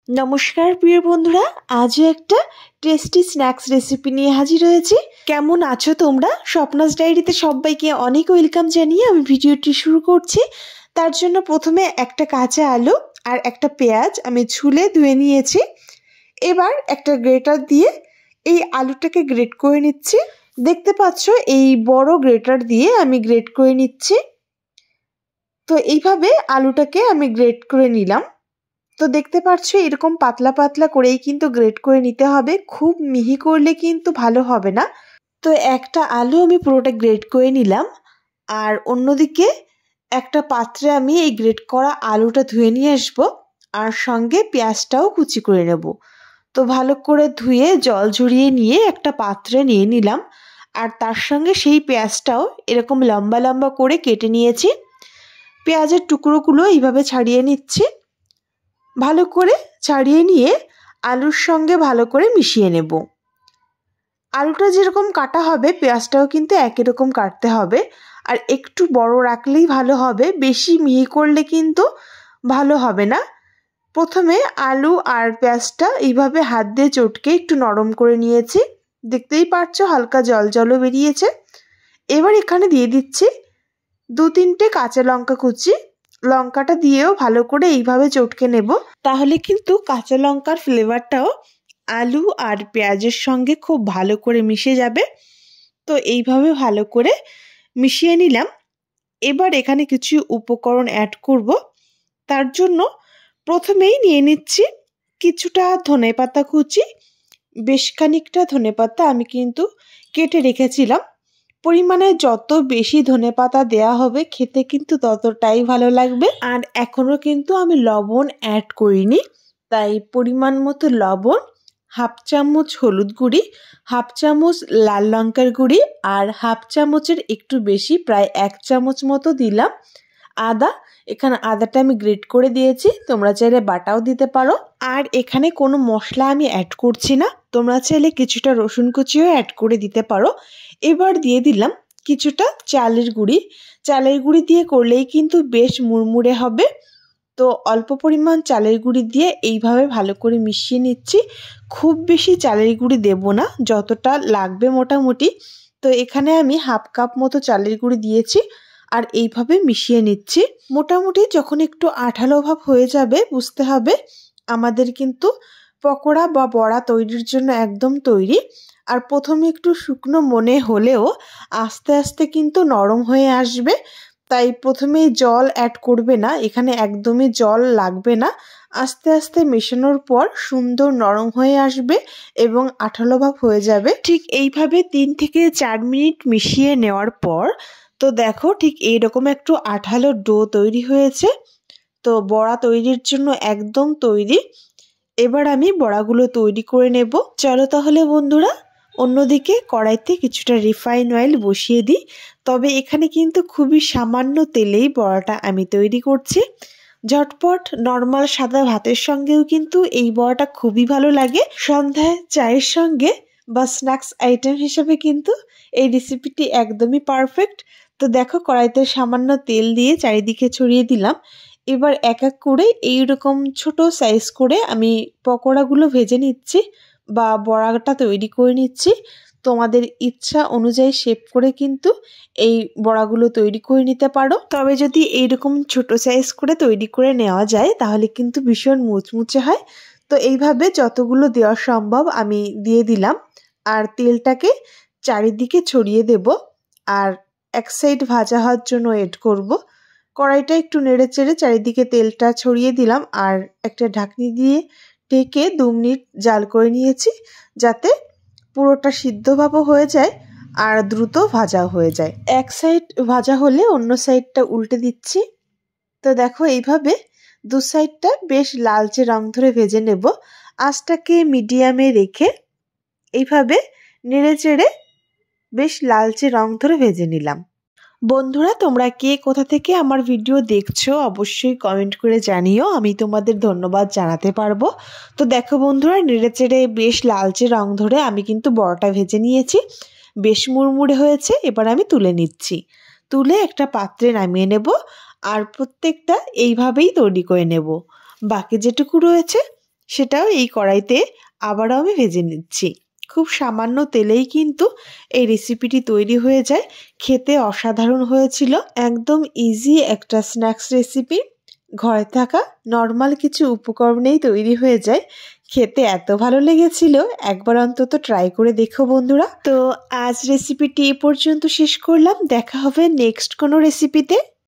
নমস্কার প্রিয় বন্ধুরা, আজও একটা টেস্টি স্ন্যাক্স রেসিপি নিয়ে হাজির হয়েছি। কেমন আছো তোমরা? স্বপ্নাস ডায়েরিতে সবাইকে অনেক ওয়েলকাম জানিয়ে আমি ভিডিওটি শুরু করছি। তার জন্য প্রথমে একটা কাঁচা আলু আর একটা পেঁয়াজ আমি ছুলে ধুয়ে নিয়েছি। এবার একটা গ্রেটার দিয়ে এই আলুটাকে গ্রেট করে নিচ্ছি। দেখতে পাচ্ছ এই বড় গ্রেটার দিয়ে আমি গ্রেট করে নিচ্ছি। তো এইভাবে আলুটাকে আমি গ্রেট করে নিলাম। তো দেখতে পাচ্ছ এরকম পাতলা পাতলা করেই কিন্তু গ্রেট করে নিতে হবে, খুব মিহি করলে কিন্তু ভালো হবে না। তো একটা আলু আমি পুরোটা গ্রেট করে নিলাম, আর অন্যদিকে একটা পাত্রে আমি এই গ্রেট করা আলুটা ধুয়ে নিয়ে আসবো, আর সঙ্গে পেঁয়াজটাও কুচি করে নেব। তো ভালো করে ধুয়ে জল ঝরিয়ে নিয়ে একটা পাত্রে নিয়ে নিলাম, আর তার সঙ্গে সেই পেঁয়াজটাও এরকম লম্বা লম্বা করে কেটে নিয়েছি। পেঁয়াজের টুকরোগুলো এইভাবে ছাড়িয়ে নিচ্ছি। ভালো করে ছাড়িয়ে নিয়ে আলুর সঙ্গে ভালো করে মিশিয়ে নেব। আলুটা যেরকম কাটা হবে পেঁয়াজটাও কিন্তু একই রকম কাটতে হবে, আর একটু বড় রাখলেই ভালো হবে, বেশি মিহি করলে কিন্তু ভালো হবে না। প্রথমে আলু আর পেঁয়াজটা এইভাবে হাত দিয়ে চটকে একটু নরম করে নিয়েছি। দেখতেই পাচ্ছ হালকা জল জলও বেরিয়েছে। এবার এখানে দিয়ে দিচ্ছি 2-3টে কাঁচা লঙ্কা কুচি। লঙ্কাটা দিয়েও ভালো করে এইভাবে চটকে নেব, তাহলে কিন্তু কাঁচা লঙ্কার ফ্লেভারটাও আলু আর পেঁয়াজের সঙ্গে খুব ভালো করে মিশে যাবে। তো এইভাবে ভালো করে মিশিয়ে নিলাম। এবার এখানে কিছু উপকরণ অ্যাড করব। তার জন্য প্রথমেই নিয়ে নিচ্ছি কিছুটা ধনেপাতা কুচি। বেশ খানিকটা ধনেপাতা আমি কিন্তু কেটে রেখেছিলাম। পরিমাণে যত বেশি ধনেপাতা দেয়া হবে খেতে কিন্তু ততটাই ভালো লাগবে। আর এখনো কিন্তু আমি লবণ অ্যাড করিনি, তাই পরিমাণ মতো লবণ, 1/2 চামচ হলুদ গুঁড়ি, 1/2 চামচ লাল লঙ্কার গুঁড়ি, আর 1/2 চামচের একটু বেশি প্রায় 1 চামচ মতো দিলাম আদা। এখানে আদাটা আমি গ্রেট করে দিয়েছি, তোমরা চাইলে বাটাও দিতে পারো। আর এখানে কোনো মশলা আমি অ্যাড করছি না, তোমরা চাইলে কিছুটা রসুন কুচিও অ্যাড করে দিতে পারো। এবার দিয়ে দিলাম কিছুটা চালের গুঁড়ি। চালের গুঁড়ি দিয়ে করলেই কিন্তু বেশ মুড়মুড়ে হবে। তো অল্প পরিমাণ চালের গুঁড়ি দিয়ে এইভাবে ভালো করে মিশিয়ে নিচ্ছি। খুব বেশি চালের গুঁড়ি দেব না, যতটা লাগবে মোটামুটি। তো এখানে আমি 1/2 কাপ মতো চালের গুঁড়ি দিয়েছি, আর এইভাবে মিশিয়ে নিচ্ছি। মোটামুটি যখন একটু আঠালো ভাব হয়ে যাবে বুঝতে হবে আমাদের কিন্তু পকোড়া বা বড়া তৈরির জন্য একদম তৈরি। আর প্রথমে একটু শুকনো মনে হলেও আস্তে আস্তে কিন্তু নরম হয়ে আসবে, তাই প্রথমেই জল অ্যাড করবে না, এখানে একদমই জল লাগবে না। আস্তে আস্তে মেশানোর পর সুন্দর নরম হয়ে আসবে এবং আঠালো ভাব হয়ে যাবে। ঠিক এইভাবে 3 থেকে 4 মিনিট মিশিয়ে নেওয়ার পর তো দেখো ঠিক এইরকম একটু আঠালো ডো তৈরি হয়েছে। তো বড়া তৈরির জন্য একদম তৈরি। এবার আমি বড়াগুলো তৈরি করে নেব। চলো তাহলে বন্ধুরা অন্যদিকে কড়াইতে কিছুটা রিফাইন অয়েল বসিয়ে দিই। তবে এখানে কিন্তু খুবই সামান্য তেলেই বড়াটা আমি তৈরি করছি। ঝটপট নর্মাল সাদা ভাতের সঙ্গেও কিন্তু এই বড়াটা খুবই ভালো লাগে। সন্ধ্যায় চায়ের সঙ্গে বা স্ন্যাক্স আইটেম হিসেবে কিন্তু এই রেসিপিটি একদমই পারফেক্ট। তো দেখো কড়াইতে সামান্য তেল দিয়ে চারিদিকে ছড়িয়ে দিলাম। এবার এক এক করে এইরকম ছোট সাইজ করে আমি পকোড়াগুলো ভেজে নিচ্ছি বা বড়াটা তৈরি করে নিচ্ছি। তোমাদের ইচ্ছা অনুযায়ী শেপ করে কিন্তু এই বড়াগুলো তৈরি করে নিতে পারো। তবে যদি এইরকম ছোট সাইজ করে তৈরি করে নেওয়া যায় তাহলে কিন্তু ভীষণ মুচমুচে হয়। তো এইভাবে যতগুলো দেওয়া সম্ভব আমি দিয়ে দিলাম, আর তেলটাকে চারিদিকে ছড়িয়ে দেব, আর এক সাইড ভাজা হওয়ার জন্য ওয়েট করব। কড়াইটা একটু নেড়ে চেড়ে চারিদিকে তেলটা ছড়িয়ে দিলাম, আর একটা ঢাকনি দিয়ে ঢেকে 2 মিনিট জাল করে নিয়েছি, যাতে পুরোটা সিদ্ধভাবে হয়ে যায় আর দ্রুত ভাজা হয়ে যায়। এক সাইড ভাজা হলে অন্য সাইডটা উল্টে দিচ্ছি। তো দেখো এইভাবে 2 সাইডটা বেশ লালচে রং ধরে ভেজে নেব। আঁচটাকে মিডিয়ামে রেখে এইভাবে নেড়ে চেড়ে বেশ লালচে রং ধরে ভেজে নিলাম। বন্ধুরা তোমরা কে কোথা থেকে আমার ভিডিও দেখছো অবশ্যই কমেন্ট করে জানিও, আমি তোমাদের ধন্যবাদ জানাতে পারবো। তো দেখো বন্ধুরা নেড়ে চেড়ে বেশ লালচে রং ধরে আমি কিন্তু বড়াটা ভেজে নিয়েছি, বেশ মুড়মুড়ে হয়েছে। এবার আমি তুলে নিচ্ছি, তুলে একটা পাত্রে নামিয়ে নেব, আর প্রত্যেকটা এইভাবেই তৈরি করে নেব। বাকি যেটুকু রয়েছে সেটাও এই কড়াইতে আবারও আমি ভেজে নিচ্ছি। খুব সামান্য তেলেই কিন্তু এই রেসিপিটি তৈরি হয়ে যায়। খেতে অসাধারণ হয়েছিল। একদম ইজি একটা স্ন্যাক্স রেসিপি, ঘরে থাকা নর্মাল কিছু উপকরণেই তৈরি হয়ে যায়। খেতে এত ভালো লেগেছিল, একবার অন্তত ট্রাই করে দেখো বন্ধুরা। তো আজ রেসিপিটি এ পর্যন্ত শেষ করলাম, দেখা হবে নেক্সট কোনো রেসিপিতে।